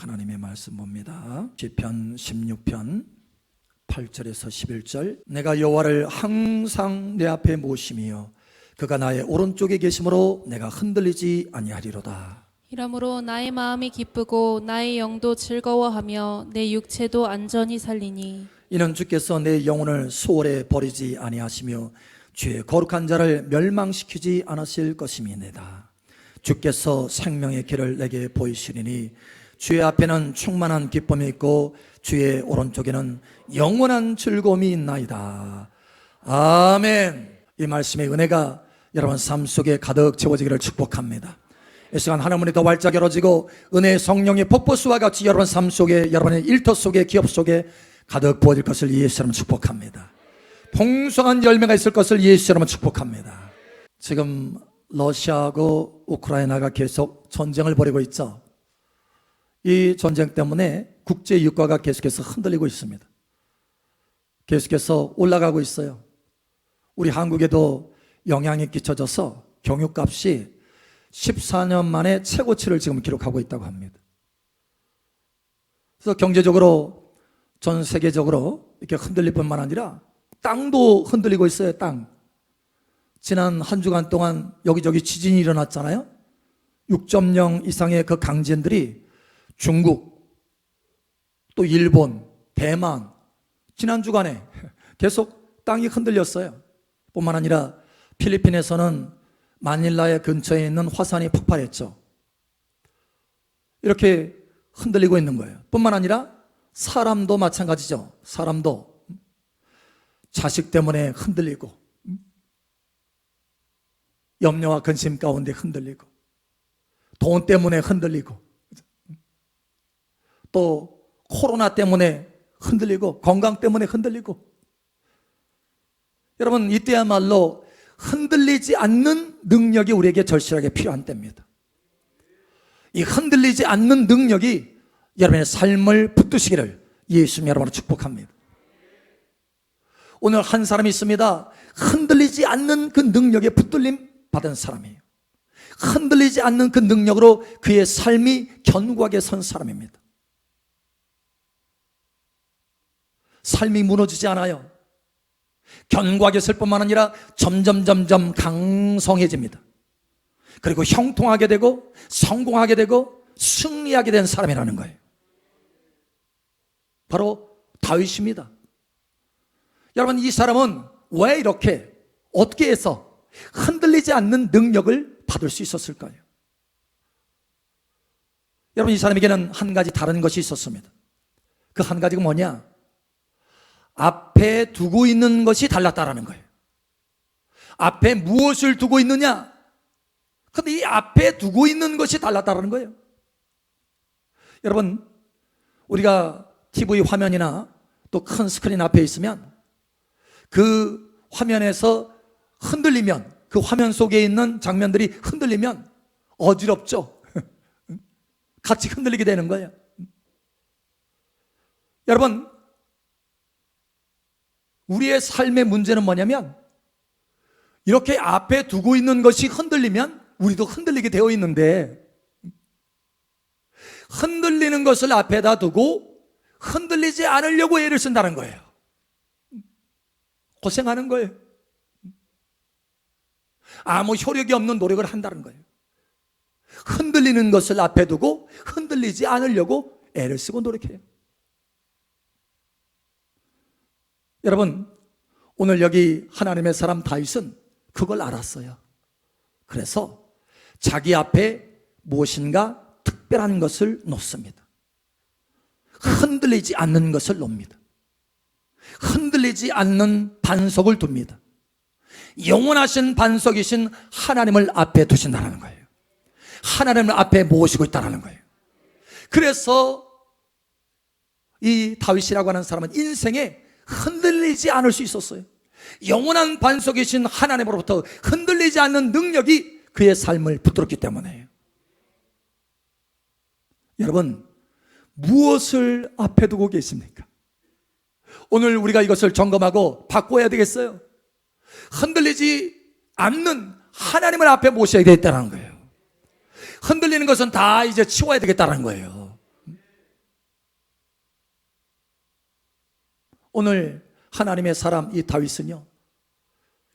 하나님의 말씀 봅니다. 시편 16편 8절에서 11절. 내가 여호와를 항상 내 앞에 모심이요 그가 나의 오른쪽에 계심으로 내가 흔들리지 아니하리로다. 이러므로 나의 마음이 기쁘고 나의 영도 즐거워하며 내 육체도 안전히 살리니 이는 주께서 내 영혼을 수월에 버리지 아니하시며 주의 거룩한 자를 멸망시키지 않으실 것임이니이다. 주께서 생명의 길을 내게 보이시리니 주의 앞에는 충만한 기쁨이 있고 주의 오른쪽에는 영원한 즐거움이 있나이다. 아멘. 이 말씀의 은혜가 여러분 삶 속에 가득 채워지기를 축복합니다. 이 시간 하나님이 더 활짝 열어지고 은혜의 성령의 폭포수와 같이 여러분 삶 속에, 여러분의 일터 속에, 기업 속에 가득 부어질 것을 예수처럼 축복합니다. 풍성한 열매가 있을 것을 예수처럼 축복합니다. 지금 러시아하고 우크라이나가 계속 전쟁을 벌이고 있죠. 이 전쟁 때문에 국제 유가가 계속해서 흔들리고 있습니다. 계속해서 올라가고 있어요. 우리 한국에도 영향이 끼쳐져서 경유값이 14년 만에 최고치를 지금 기록하고 있다고 합니다. 그래서 경제적으로 전 세계적으로 이렇게 흔들릴 뿐만 아니라 땅도 흔들리고 있어요. 땅. 지난 한 주간 동안 여기저기 지진이 일어났잖아요. 6.0 이상의 그 강진들이 중국, 또 일본, 대만, 지난 주간에 계속 땅이 흔들렸어요. 뿐만 아니라 필리핀에서는 마닐라의 근처에 있는 화산이 폭발했죠. 이렇게 흔들리고 있는 거예요. 뿐만 아니라 사람도 마찬가지죠. 사람도 자식 때문에 흔들리고, 염려와 근심 가운데 흔들리고, 돈 때문에 흔들리고, 또 코로나 때문에 흔들리고, 건강 때문에 흔들리고. 여러분, 이때야말로 흔들리지 않는 능력이 우리에게 절실하게 필요한 때입니다. 이 흔들리지 않는 능력이 여러분의 삶을 붙드시기를 예수님 여러분을 축복합니다. 오늘 한 사람이 있습니다. 흔들리지 않는 그 능력에 붙들림 받은 사람이에요. 흔들리지 않는 그 능력으로 그의 삶이 견고하게 선 사람입니다. 삶이 무너지지 않아요. 견고하게 설 뿐만 아니라 점점 강성해집니다. 그리고 형통하게 되고 성공하게 되고 승리하게 된 사람이라는 거예요. 바로 다윗입니다. 여러분, 이 사람은 왜 이렇게 어떻게 해서 흔들리지 않는 능력을 받을 수 있었을까요? 여러분, 이 사람에게는 한 가지 다른 것이 있었습니다. 그 한 가지가 뭐냐? 앞에 두고 있는 것이 달랐다라는 거예요. 앞에 무엇을 두고 있느냐? 근데 이 앞에 두고 있는 것이 달랐다라는 거예요. 여러분, 우리가 TV 화면이나 또 큰 스크린 앞에 있으면 그 화면에서 흔들리면, 그 화면 속에 있는 장면들이 흔들리면 어지럽죠. 같이 흔들리게 되는 거예요. 여러분, 우리의 삶의 문제는 뭐냐면 이렇게 앞에 두고 있는 것이 흔들리면 우리도 흔들리게 되어 있는데, 흔들리는 것을 앞에다 두고 흔들리지 않으려고 애를 쓴다는 거예요. 고생하는 거예요. 아무 효력이 없는 노력을 한다는 거예요. 흔들리는 것을 앞에 두고 흔들리지 않으려고 애를 쓰고 노력해요. 여러분, 오늘 여기 하나님의 사람 다윗은 그걸 알았어요. 그래서 자기 앞에 무엇인가 특별한 것을 놓습니다. 흔들리지 않는 것을 놓습니다. 흔들리지 않는 반석을 둡니다. 영원하신 반석이신 하나님을 앞에 두신다는 거예요. 하나님을 앞에 모시고 있다는 거예요. 그래서 이 다윗이라고 하는 사람은 인생에 흔들리지 않을 수 있었어요. 영원한 반석이신 하나님으로부터 흔들리지 않는 능력이 그의 삶을 붙들었기 때문에요. 여러분, 무엇을 앞에 두고 계십니까? 오늘 우리가 이것을 점검하고 바꿔야 되겠어요. 흔들리지 않는 하나님을 앞에 모셔야 되겠다는 거예요. 흔들리는 것은 다 이제 치워야 되겠다는 거예요. 오늘 하나님의 사람 이 다윗은요,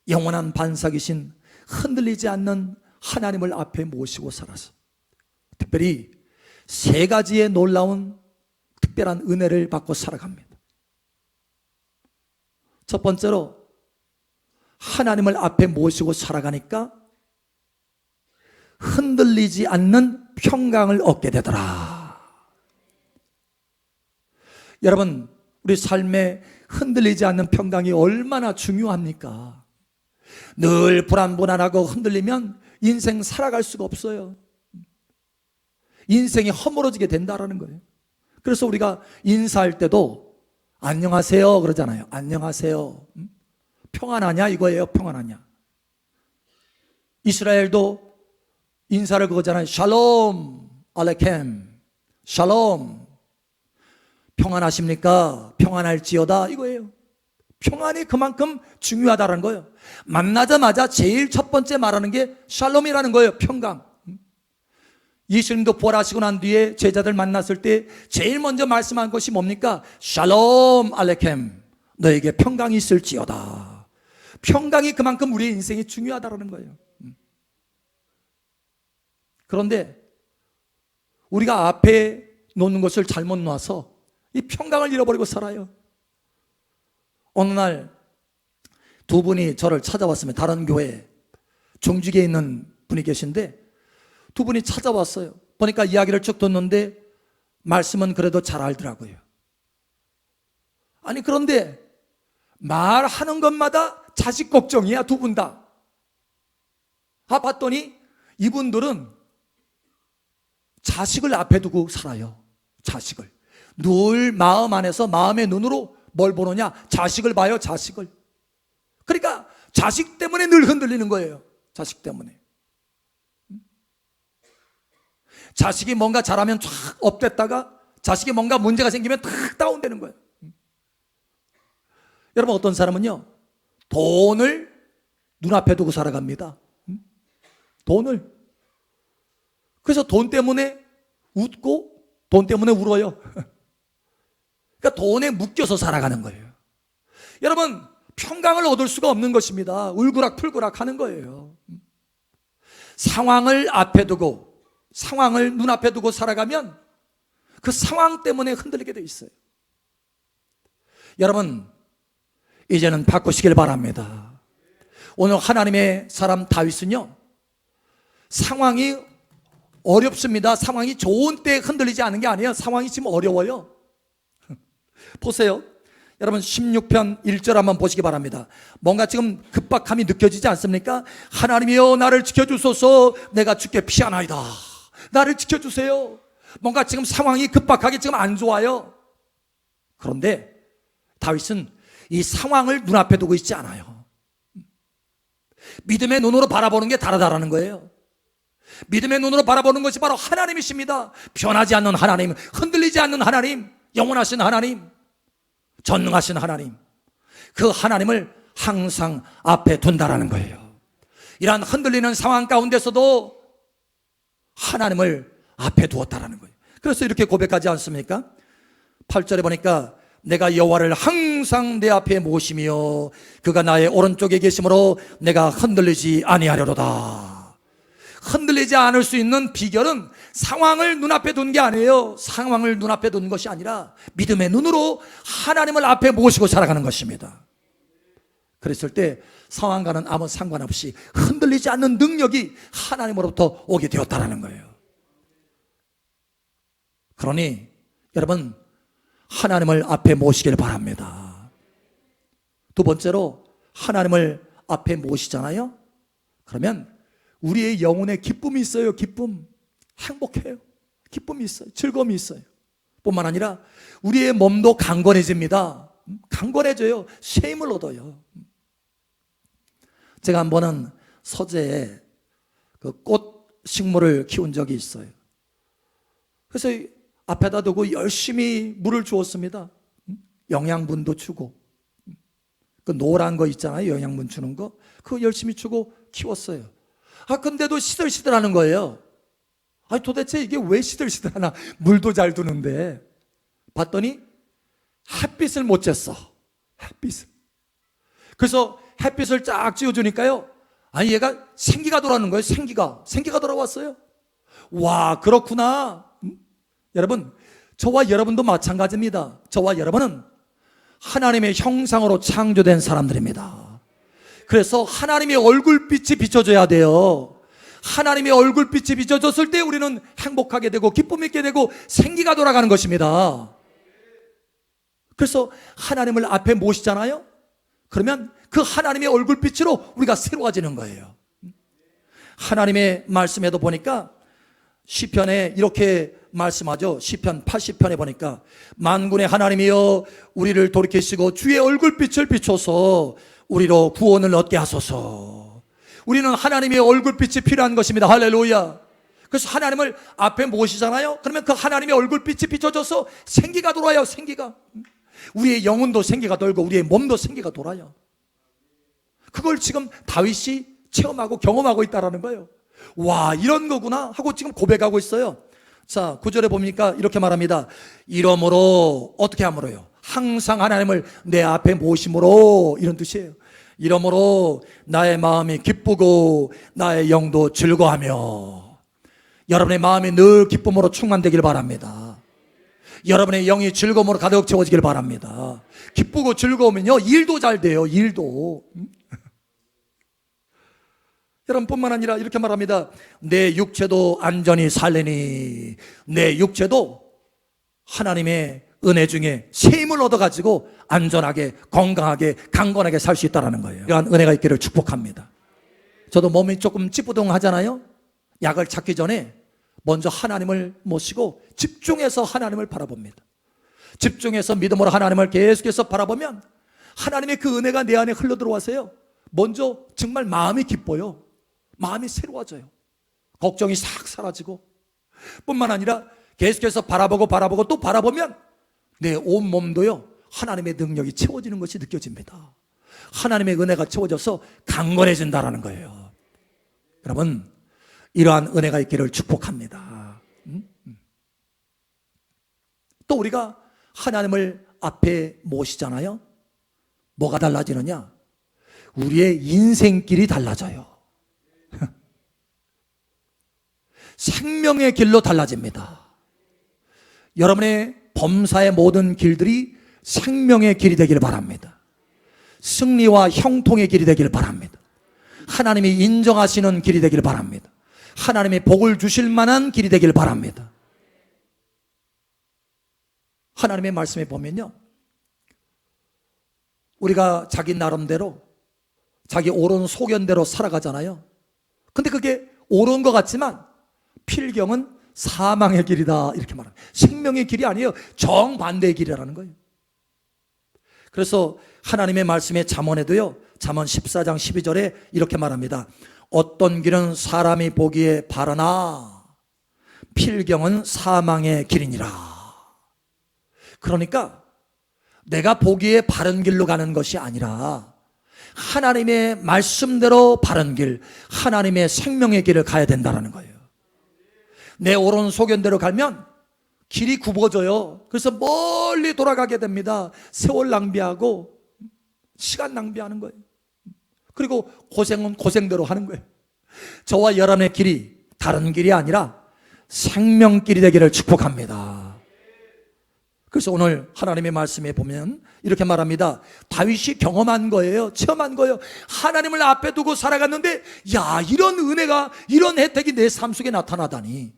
영원한 반석이신 흔들리지 않는 하나님을 앞에 모시고 살아서 특별히 세 가지의 놀라운 특별한 은혜를 받고 살아갑니다. 첫 번째로 하나님을 앞에 모시고 살아가니까 흔들리지 않는 평강을 얻게 되더라. 여러분, 우리 삶에 흔들리지 않는 평강이 얼마나 중요합니까? 늘 불안불안하고 흔들리면 인생 살아갈 수가 없어요. 인생이 허물어지게 된다라는 거예요. 그래서 우리가 인사할 때도 안녕하세요 그러잖아요. 안녕하세요. 평안하냐 이거예요. 평안하냐. 이스라엘도 인사를 그거잖아요. 샬롬 알레켐. 샬롬. 평안하십니까? 평안할지어다 이거예요. 평안이 그만큼 중요하다는 거예요. 만나자마자 제일 첫 번째 말하는 게 샬롬이라는 거예요. 평강. 예수님도 부활하시고 난 뒤에 제자들 만났을 때 제일 먼저 말씀한 것이 뭡니까? 샬롬 알레켐. 너에게 평강이 있을지어다. 평강이 그만큼 우리의 인생이 중요하다는 거예요. 그런데 우리가 앞에 놓는 것을 잘못 놔서 이 평강을 잃어버리고 살아요. 어느 날 두 분이 저를 찾아왔습니다. 다른 교회 종직에 있는 분이 계신데 두 분이 찾아왔어요. 보니까 이야기를 쭉 듣는데 말씀은 그래도 잘 알더라고요. 아니 그런데 말하는 것마다 자식 걱정이야. 두 분 다. 봤더니 이분들은 자식을 앞에 두고 살아요. 자식을. 늘 마음 안에서 마음의 눈으로 뭘 보느냐? 자식을 봐요. 자식을. 그러니까 자식 때문에 늘 흔들리는 거예요. 자식 때문에. 자식이 뭔가 잘하면 쫙 업됐다가 자식이 뭔가 문제가 생기면 탁 다운되는 거예요. 여러분 어떤 사람은요 돈을 눈앞에 두고 살아갑니다. 돈을. 그래서 돈 때문에 웃고 돈 때문에 울어요. 그러니까 돈에 묶여서 살아가는 거예요. 여러분 평강을 얻을 수가 없는 것입니다. 울그락불그락 하는 거예요. 상황을 앞에 두고 상황을 눈앞에 두고 살아가면 그 상황 때문에 흔들리게 돼 있어요. 여러분 이제는 바꾸시길 바랍니다. 오늘 하나님의 사람 다윗은요 상황이 어렵습니다. 상황이 좋은 때 흔들리지 않은 게 아니에요. 상황이 지금 어려워요. 보세요. 여러분 16편 1절 한번 보시기 바랍니다. 뭔가 지금 급박함이 느껴지지 않습니까? 하나님이여 나를 지켜주소서. 내가 주께 피하나이다. 나를 지켜주세요. 뭔가 지금 상황이 급박하게 지금 안 좋아요. 그런데 다윗은 이 상황을 눈앞에 두고 있지 않아요. 믿음의 눈으로 바라보는 게 다르다라는 거예요. 믿음의 눈으로 바라보는 것이 바로 하나님이십니다. 변하지 않는 하나님, 흔들리지 않는 하나님, 영원하신 하나님, 전능하신 하나님, 그 하나님을 항상 앞에 둔다라는 거예요. 이러한 흔들리는 상황 가운데서도 하나님을 앞에 두었다라는 거예요. 그래서 이렇게 고백하지 않습니까? 8절에 보니까 내가 여호와를 항상 내 앞에 모시며 그가 나의 오른쪽에 계심으로 내가 흔들리지 아니하려도다. 흔들리지 않을 수 있는 비결은 상황을 눈앞에 둔 게 아니에요. 상황을 눈앞에 둔 것이 아니라 믿음의 눈으로 하나님을 앞에 모시고 살아가는 것입니다. 그랬을 때 상황과는 아무 상관없이 흔들리지 않는 능력이 하나님으로부터 오게 되었다는 거예요. 그러니 여러분 하나님을 앞에 모시길 바랍니다. 두 번째로 하나님을 앞에 모시잖아요. 그러면 우리의 영혼에 기쁨이 있어요. 기쁨. 행복해요. 기쁨이 있어요. 즐거움이 있어요. 뿐만 아니라 우리의 몸도 강건해집니다. 강건해져요. 새 힘을 얻어요. 제가 한 번은 서재에 그 꽃 식물을 키운 적이 있어요. 그래서 앞에다 두고 열심히 물을 주었습니다. 영양분도 주고 그 노란 거 있잖아요. 영양분 주는 거 그거 열심히 주고 키웠어요. 근데도 시들시들하는 거예요. 도대체 이게 왜 시들시들하나. 물도 잘 두는데 봤더니 햇빛을 못 쬐어. 햇빛을. 그래서 햇빛을 쫙 찌워주니까요, 아니 얘가 생기가 돌아오는 거예요. 생기가 돌아왔어요. 와, 그렇구나. 여러분, 저와 여러분도 마찬가지입니다. 저와 여러분은 하나님의 형상으로 창조된 사람들입니다. 그래서 하나님의 얼굴빛이 비춰져야 돼요. 하나님의 얼굴빛이 비춰졌을 때 우리는 행복하게 되고 기쁨 있게 되고 생기가 돌아가는 것입니다. 그래서 하나님을 앞에 모시잖아요. 그러면 그 하나님의 얼굴빛으로 우리가 새로워지는 거예요. 하나님의 말씀에도 보니까 시편에 이렇게 말씀하죠. 시편 80편에 보니까 만군의 하나님이여 우리를 돌이키시고 주의 얼굴빛을 비춰서 우리로 구원을 얻게 하소서. 우리는 하나님의 얼굴빛이 필요한 것입니다. 할렐루야. 그래서 하나님을 앞에 모시잖아요. 그러면 그 하나님의 얼굴빛이 비춰져서 생기가 돌아요. 생기가. 우리의 영혼도 생기가 돌고 우리의 몸도 생기가 돌아요. 그걸 지금 다윗이 체험하고 경험하고 있다는 거예요. 와, 이런 거구나 하고 지금 고백하고 있어요. 자, 9절에 보니까 이렇게 말합니다. 이러므로, 어떻게 함으로요? 항상 하나님을 내 앞에 모심으로, 이런 뜻이에요. 이러므로 나의 마음이 기쁘고 나의 영도 즐거워하며. 여러분의 마음이 늘 기쁨으로 충만되길 바랍니다. 여러분의 영이 즐거움으로 가득 채워지길 바랍니다. 기쁘고 즐거우면요, 일도 잘 돼요. 일도. 여러분뿐만 아니라 이렇게 말합니다. 내 육체도 안전히 살리니. 내 육체도 하나님의 은혜 중에 새 힘을 얻어가지고 안전하게 건강하게 강건하게 살 수 있다는 거예요. 이러한 은혜가 있기를 축복합니다. 저도 몸이 조금 찌뿌둥하잖아요. 약을 찾기 전에 먼저 하나님을 모시고 집중해서 하나님을 바라봅니다. 집중해서 믿음으로 하나님을 계속해서 바라보면 하나님의 그 은혜가 내 안에 흘러들어와서요, 먼저 정말 마음이 기뻐요. 마음이 새로워져요. 걱정이 싹 사라지고, 뿐만 아니라 계속해서 바라보고 또 바라보면 내 온몸도요 하나님의 능력이 채워지는 것이 느껴집니다. 하나님의 은혜가 채워져서 강건해진다는 거예요. 여러분, 이러한 은혜가 있기를 축복합니다. 또 우리가 하나님을 앞에 모시잖아요. 뭐가 달라지느냐? 우리의 인생길이 달라져요. 생명의 길로 달라집니다. 여러분의 범사의 모든 길들이 생명의 길이 되기를 바랍니다. 승리와 형통의 길이 되기를 바랍니다. 하나님이 인정하시는 길이 되기를 바랍니다. 하나님이 복을 주실 만한 길이 되기를 바랍니다. 하나님의 말씀에 보면요, 우리가 자기 나름대로 자기 옳은 소견대로 살아가잖아요. 근데 그게 옳은 것 같지만 필경은 사망의 길이다, 이렇게 말합니다. 생명의 길이 아니에요. 정반대의 길이라는 거예요. 그래서 하나님의 말씀에 잠언에도요, 잠언 14장 12절에 이렇게 말합니다. 어떤 길은 사람이 보기에 바르나 필경은 사망의 길이니라. 그러니까 내가 보기에 바른 길로 가는 것이 아니라 하나님의 말씀대로 바른 길, 하나님의 생명의 길을 가야 된다는 거예요. 내 옳은 소견대로 가면 길이 굽어져요. 그래서 멀리 돌아가게 됩니다. 세월 낭비하고 시간 낭비하는 거예요. 그리고 고생은 고생대로 하는 거예요. 저와 여러분의 길이 다른 길이 아니라 생명길이 되기를 축복합니다. 그래서 오늘 하나님의 말씀에 보면 이렇게 말합니다. 다윗이 경험한 거예요. 체험한 거예요. 하나님을 앞에 두고 살아갔는데, 야, 이런 은혜가, 이런 혜택이 내 삶 속에 나타나다니.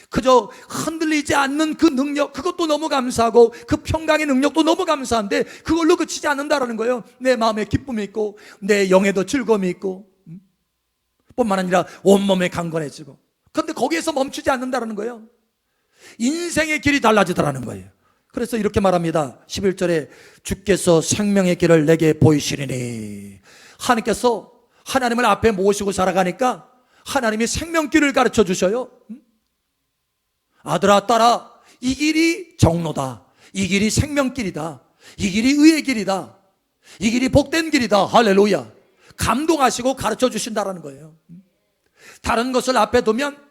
그저 흔들리지 않는 그 능력, 그것도 너무 감사하고 그 평강의 능력도 너무 감사한데 그걸로 그치지 않는다라는 거예요. 내 마음에 기쁨이 있고 내 영에도 즐거움이 있고, 뿐만 아니라 온몸에 강건해지고, 그런데 거기에서 멈추지 않는다라는 거예요. 인생의 길이 달라지더라는 거예요. 그래서 이렇게 말합니다. 11절에 주께서 생명의 길을 내게 보이시리니. 하나님께서 하나님을 앞에 모시고 살아가니까 하나님이 생명길을 가르쳐 주셔요. 아들아, 딸아, 이 길이 정로다, 이 길이 생명길이다, 이 길이 의의 길이다, 이 길이 복된 길이다. 할렐루야. 감동하시고 가르쳐 주신다라는 거예요. 다른 것을 앞에 두면,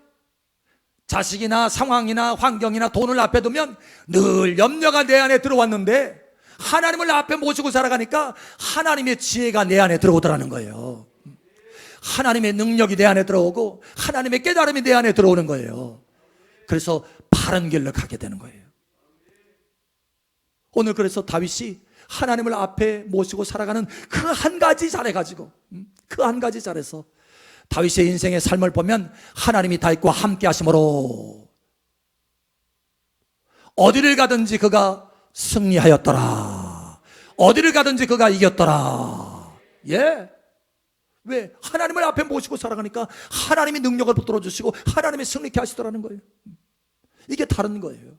자식이나 상황이나 환경이나 돈을 앞에 두면 늘 염려가 내 안에 들어왔는데 하나님을 앞에 모시고 살아가니까 하나님의 지혜가 내 안에 들어오더라는 거예요. 하나님의 능력이 내 안에 들어오고 하나님의 깨달음이 내 안에 들어오는 거예요. 그래서 바른 길로 가게 되는 거예요. 오늘 그래서 다윗이 하나님을 앞에 모시고 살아가는 그 한 가지 잘해가지고, 그 한 가지 잘해서 다윗의 인생의 삶을 보면 하나님이 다윗과 함께 하심으로 어디를 가든지 그가 승리하였더라. 어디를 가든지 그가 이겼더라. 예. 왜? 하나님을 앞에 모시고 살아가니까 하나님이 능력을 붙들어 주시고 하나님이 승리케 하시더라는 거예요. 이게 다른 거예요.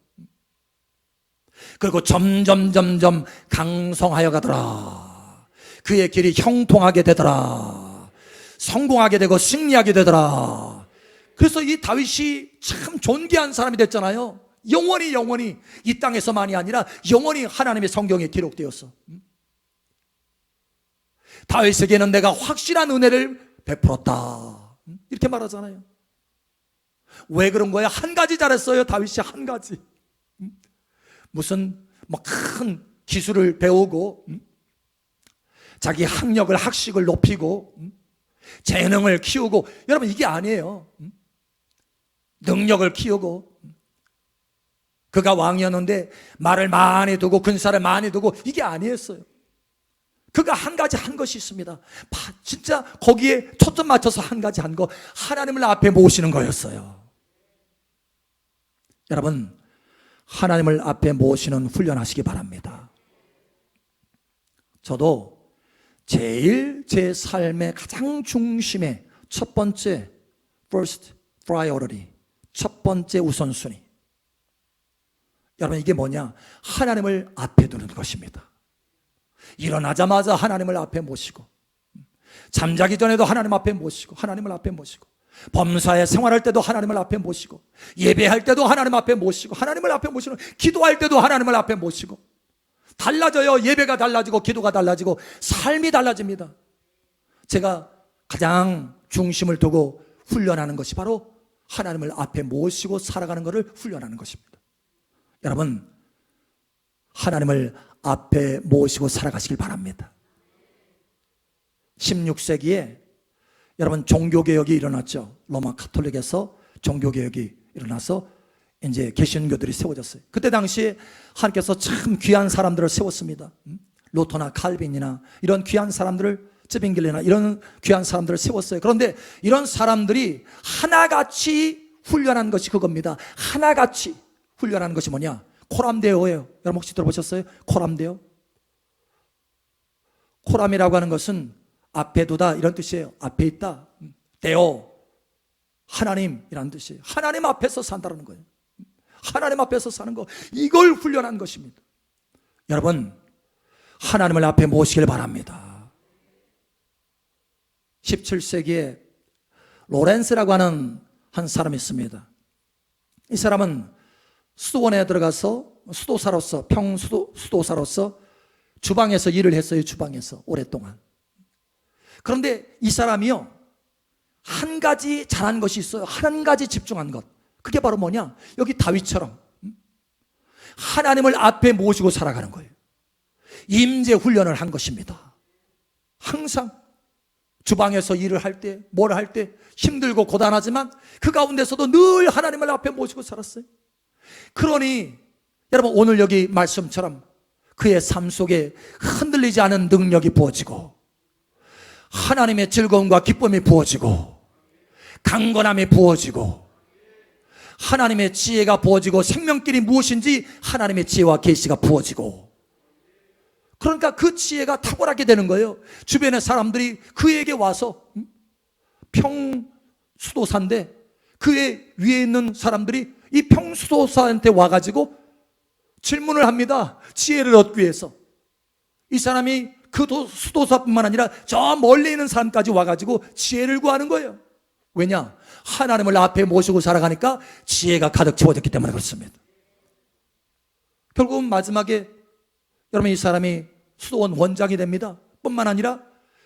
그리고 점점 강성하여 가더라. 그의 길이 형통하게 되더라. 성공하게 되고 승리하게 되더라. 그래서 이 다윗이 참 존귀한 사람이 됐잖아요. 영원히 이 땅에서만이 아니라 영원히 하나님의 성경에 기록되었어. 다윗에게는 내가 확실한 은혜를 베풀었다. 이렇게 말하잖아요. 왜 그런 거야? 한 가지 잘했어요. 다윗이 한 가지. 무슨 뭐 큰 기술을 배우고 자기 학력을 학식을 높이고 재능을 키우고, 여러분 이게 아니에요. 능력을 키우고, 그가 왕이었는데 말을 많이 두고 군사를 많이 두고, 이게 아니었어요. 그가 한 가지 한 것이 있습니다. 진짜 거기에 초점 맞춰서 한 가지 한 거, 하나님을 앞에 모시는 거였어요. 여러분, 하나님을 앞에 모시는 훈련하시기 바랍니다. 저도 제일 제 삶의 가장 중심의 첫 번째 first priority, 첫 번째 우선순위, 여러분 이게 뭐냐? 하나님을 앞에 두는 것입니다. 일어나자마자 하나님을 앞에 모시고, 잠자기 전에도 하나님 앞에 모시고, 하나님을 앞에 모시고, 범사에 생활할 때도 하나님을 앞에 모시고, 예배할 때도 하나님 앞에 모시고, 하나님을 앞에 모시는, 기도할 때도 하나님을 앞에 모시고. 달라져요. 예배가 달라지고 기도가 달라지고 삶이 달라집니다. 제가 가장 중심을 두고 훈련하는 것이 바로 하나님을 앞에 모시고 살아가는 것을 훈련하는 것입니다. 여러분, 하나님을 앞에 모시고 살아가시길 바랍니다. 16세기에 여러분 종교개혁이 일어났죠. 로마 가톨릭에서 종교개혁이 일어나서 이제 개신교들이 세워졌어요. 그때 당시에 하나님께서 참 귀한 사람들을 세웠습니다. 루터나 칼빈이나 이런 귀한 사람들을, 쯔빙길레나 이런 귀한 사람들을 세웠어요. 그런데 이런 사람들이 하나같이 훈련한 것이 그겁니다. 하나같이 훈련하는 것이 뭐냐? 코람데오예요. 여러분 혹시 들어보셨어요? 코람데오? 코람이라고 하는 것은 앞에 두다 이런 뜻이에요. 앞에 있다. 데오, 하나님이라는 뜻이에요. 하나님 앞에서 산다는 거예요. 하나님 앞에서 사는 거, 이걸 훈련한 것입니다. 여러분, 하나님을 앞에 모시길 바랍니다. 17세기에 로렌스라고 하는 한 사람이 있습니다. 이 사람은 수도원에 들어가서 수도사로서, 수도사로서 주방에서 일을 했어요. 주방에서 오랫동안. 그런데 이 사람이요, 한 가지 잘한 것이 있어요. 한 가지 집중한 것. 그게 바로 뭐냐? 여기 다윗처럼 하나님을 앞에 모시고 살아가는 거예요. 임재 훈련을 한 것입니다. 항상 주방에서 일을 할 때, 뭘 할 때 힘들고 고단하지만 그 가운데서도 늘 하나님을 앞에 모시고 살았어요. 그러니 여러분, 오늘 여기 말씀처럼 그의 삶 속에 흔들리지 않은 능력이 부어지고, 하나님의 즐거움과 기쁨이 부어지고, 강건함이 부어지고, 하나님의 지혜가 부어지고, 생명길이 무엇인지 하나님의 지혜와 계시가 부어지고, 그러니까 그 지혜가 탁월하게 되는 거예요. 주변의 사람들이 그에게 와서, 평수도사인데 그의 위에 있는 사람들이 이 평수도사한테 와가지고 질문을 합니다. 지혜를 얻기 위해서. 이 사람이 그 수도사뿐만 아니라 저 멀리 있는 사람까지 와가지고 지혜를 구하는 거예요. 왜냐? 하나님을 앞에 모시고 살아가니까 지혜가 가득 채워졌기 때문에 그렇습니다. 결국은 마지막에 여러분, 이 사람이 수도원 원장이 됩니다. 뿐만 아니라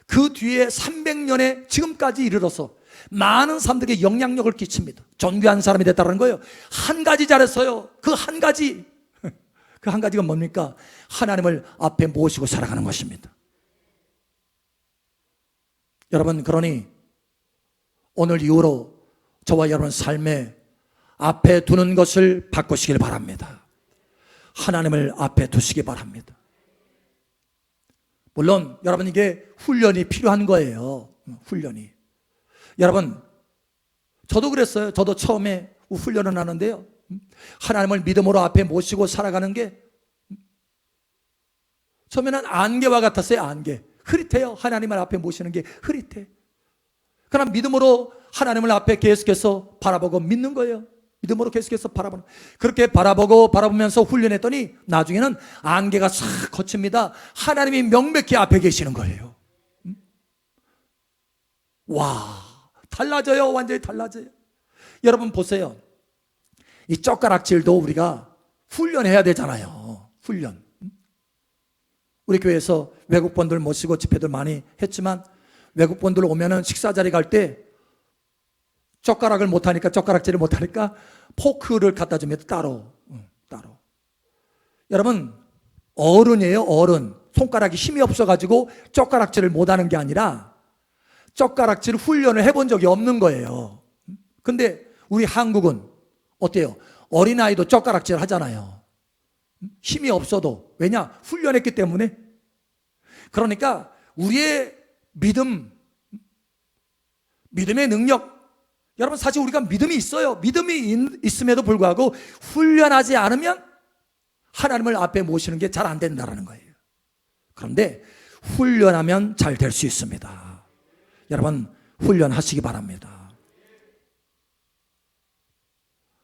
그 뒤에 300년에 지금까지 이르러서 많은 사람들에게 영향력을 끼칩니다. 존귀한 사람이 됐다는 거예요. 한 가지 잘했어요. 그 한 가지, 그 한 가지가 뭡니까? 하나님을 앞에 모시고 살아가는 것입니다. 여러분, 그러니 오늘 이후로 저와 여러분 삶에 앞에 두는 것을 바꾸시길 바랍니다. 하나님을 앞에 두시기 바랍니다. 물론 여러분, 이게 훈련이 필요한 거예요. 훈련이. 여러분, 저도 그랬어요. 저도 처음에 훈련을 하는데요, 하나님을 믿음으로 앞에 모시고 살아가는 게 처음에는 안개와 같았어요. 안개. 흐릿해요. 하나님을 앞에 모시는 게 흐릿해. 그러나 믿음으로 하나님을 앞에 계속해서 바라보고 믿는 거예요. 믿음으로 계속해서 바라보는. 그렇게 바라보면서 훈련했더니 나중에는 안개가 싹 거칩니다. 하나님이 명백히 앞에 계시는 거예요. 와, 달라져요. 완전히 달라져요. 여러분 보세요. 이 젓가락질도 우리가 훈련해야 되잖아요. 훈련. 우리 교회에서 외국분들 모시고 집회들 많이 했지만, 외국분들 오면은 식사 자리 갈 때 젓가락을 못하니까, 젓가락질을 못하니까 포크를 갖다 줍니다. 따로. 여러분, 어른이에요. 어른. 손가락이 힘이 없어가지고 젓가락질을 못하는 게 아니라 젓가락질 훈련을 해본 적이 없는 거예요. 근데 우리 한국은 어때요? 어린아이도 젓가락질 하잖아요. 힘이 없어도. 왜냐? 훈련했기 때문에. 그러니까 우리의 믿음의 능력, 여러분 사실 우리가 믿음이 있어요. 믿음이 있음에도 불구하고 훈련하지 않으면 하나님을 앞에 모시는 게 잘 안 된다는 거예요. 그런데 훈련하면 잘 될 수 있습니다. 여러분, 훈련하시기 바랍니다.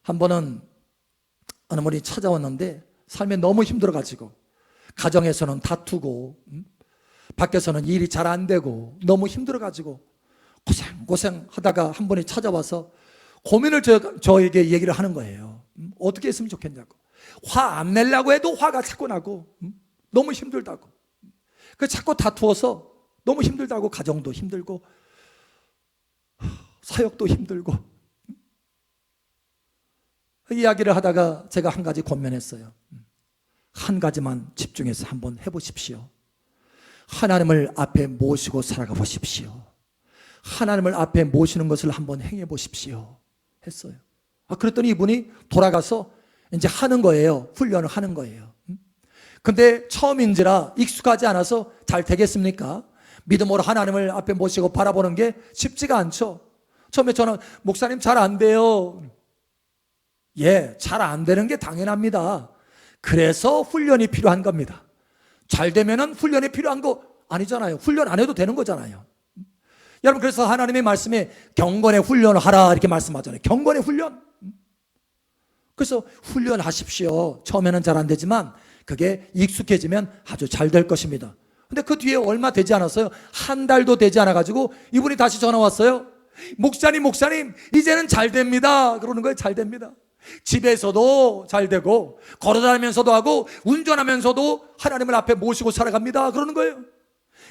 한 번은 어느 분이 찾아왔는데 삶에 너무 힘들어가지고, 가정에서는 다투고 밖에서는 일이 잘 안 되고 너무 힘들어가지고 고생 하다가 한 분이 찾아와서 고민을 저에게 얘기를 하는 거예요. 어떻게 했으면 좋겠냐고. 화 안 내려고 해도 화가 자꾸 나고, 너무 힘들다고. 그 자꾸 다투어서 너무 힘들다고. 가정도 힘들고 사역도 힘들고. 이야기를 하다가 제가 한 가지 권면했어요. 한 가지만 집중해서 한번 해보십시오. 하나님을 앞에 모시고 살아가 보십시오. 하나님을 앞에 모시는 것을 한번 행해 보십시오 했어요. 그랬더니 이분이 돌아가서 이제 하는 거예요. 훈련을 하는 거예요. 근데 처음인지라 익숙하지 않아서 잘 되겠습니까? 믿음으로 하나님을 앞에 모시고 바라보는 게 쉽지가 않죠. 처음에 저는 목사님 잘 안 돼요. 예, 잘 안 되는 게 당연합니다. 그래서 훈련이 필요한 겁니다. 잘 되면은 훈련이 필요한 거 아니잖아요. 훈련 안 해도 되는 거잖아요. 여러분, 그래서 하나님의 말씀에 경건의 훈련을 하라 이렇게 말씀하잖아요. 경건의 훈련. 그래서 훈련하십시오. 처음에는 잘 안 되지만 그게 익숙해지면 아주 잘 될 것입니다. 근데 그 뒤에 얼마 되지 않았어요. 한 달도 되지 않아가지고 이분이 다시 전화 왔어요. 목사님 이제는 잘 됩니다. 그러는 거예요. 잘 됩니다. 집에서도 잘 되고 걸어다니면서도 하고 운전하면서도 하나님을 앞에 모시고 살아갑니다. 그러는 거예요.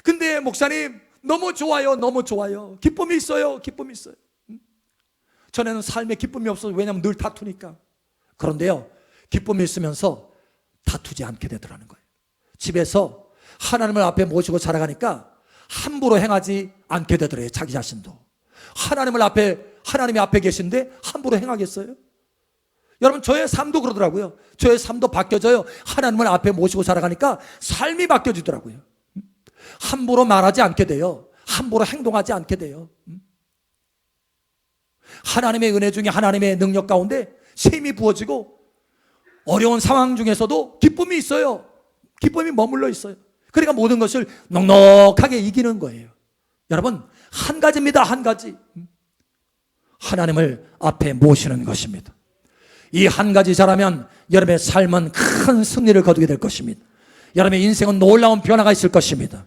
근데 목사님 너무 좋아요. 너무 좋아요. 기쁨이 있어요. 기쁨이 있어요. 전에는 삶에 기쁨이 없어서, 왜냐하면 늘 다투니까. 그런데요, 기쁨이 있으면서 다투지 않게 되더라는 거예요. 집에서 하나님을 앞에 모시고 살아가니까 함부로 행하지 않게 되더래요. 자기 자신도. 하나님이 앞에 계신데 함부로 행하겠어요? 여러분, 저의 삶도 그러더라고요. 저의 삶도 바뀌어져요. 하나님을 앞에 모시고 살아가니까 삶이 바뀌어지더라고요. 함부로 말하지 않게 돼요. 함부로 행동하지 않게 돼요. 하나님의 은혜 중에, 하나님의 능력 가운데 셈이 부어지고 어려운 상황 중에서도 기쁨이 있어요. 기쁨이 머물러 있어요. 그러니까 모든 것을 넉넉하게 이기는 거예요. 여러분, 한 가지입니다. 한 가지. 하나님을 앞에 모시는 것입니다. 이 한 가지 잘하면 여러분의 삶은 큰 승리를 거두게 될 것입니다. 여러분의 인생은 놀라운 변화가 있을 것입니다.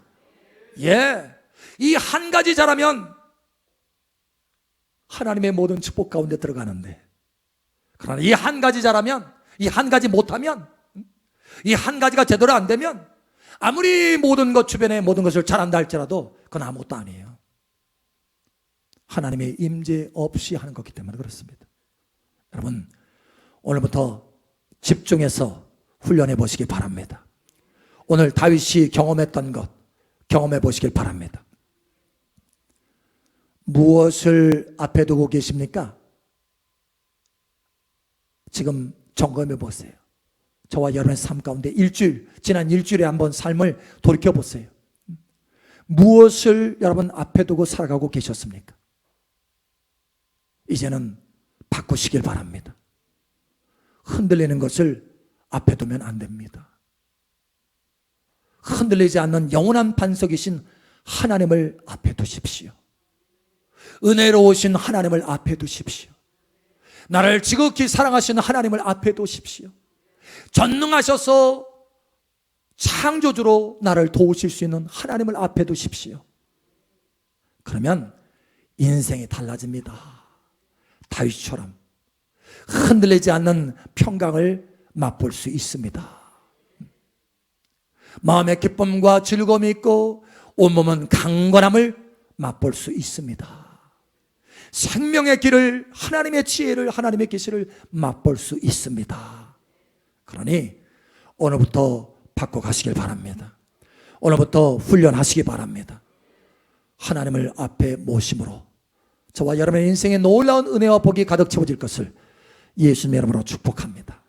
예, 이 한 가지 잘하면 하나님의 모든 축복 가운데 들어가는데, 그러나 이 한 가지 잘하면, 이 한 가지 못하면, 이 한 가지가 제대로 안 되면 아무리 모든 것, 주변의 모든 것을 잘한다 할지라도 그건 아무것도 아니에요. 하나님의 임재 없이 하는 것이기 때문에 그렇습니다. 여러분, 오늘부터 집중해서 훈련해 보시기 바랍니다. 오늘 다윗이 경험했던 것 경험해 보시길 바랍니다. 무엇을 앞에 두고 계십니까? 지금 점검해 보세요. 저와 여러분의 삶 가운데 지난 일주일에 한번 삶을 돌이켜 보세요. 무엇을 여러분 앞에 두고 살아가고 계셨습니까? 이제는 바꾸시길 바랍니다. 흔들리는 것을 앞에 두면 안 됩니다. 흔들리지 않는 영원한 반석이신 하나님을 앞에 두십시오. 은혜로우신 하나님을 앞에 두십시오. 나를 지극히 사랑하시는 하나님을 앞에 두십시오. 전능하셔서 창조주로 나를 도우실 수 있는 하나님을 앞에 두십시오. 그러면 인생이 달라집니다. 다윗처럼 흔들리지 않는 평강을 맛볼 수 있습니다. 마음의 기쁨과 즐거움이 있고 온몸은 강건함을 맛볼 수 있습니다. 생명의 길을, 하나님의 지혜를, 하나님의 계시를 맛볼 수 있습니다. 그러니 오늘부터 바꿔가시길 바랍니다. 오늘부터 훈련하시기 바랍니다. 하나님을 앞에 모심으로 저와 여러분의 인생에 놀라운 은혜와 복이 가득 채워질 것을 예수님의 이름으로 축복합니다.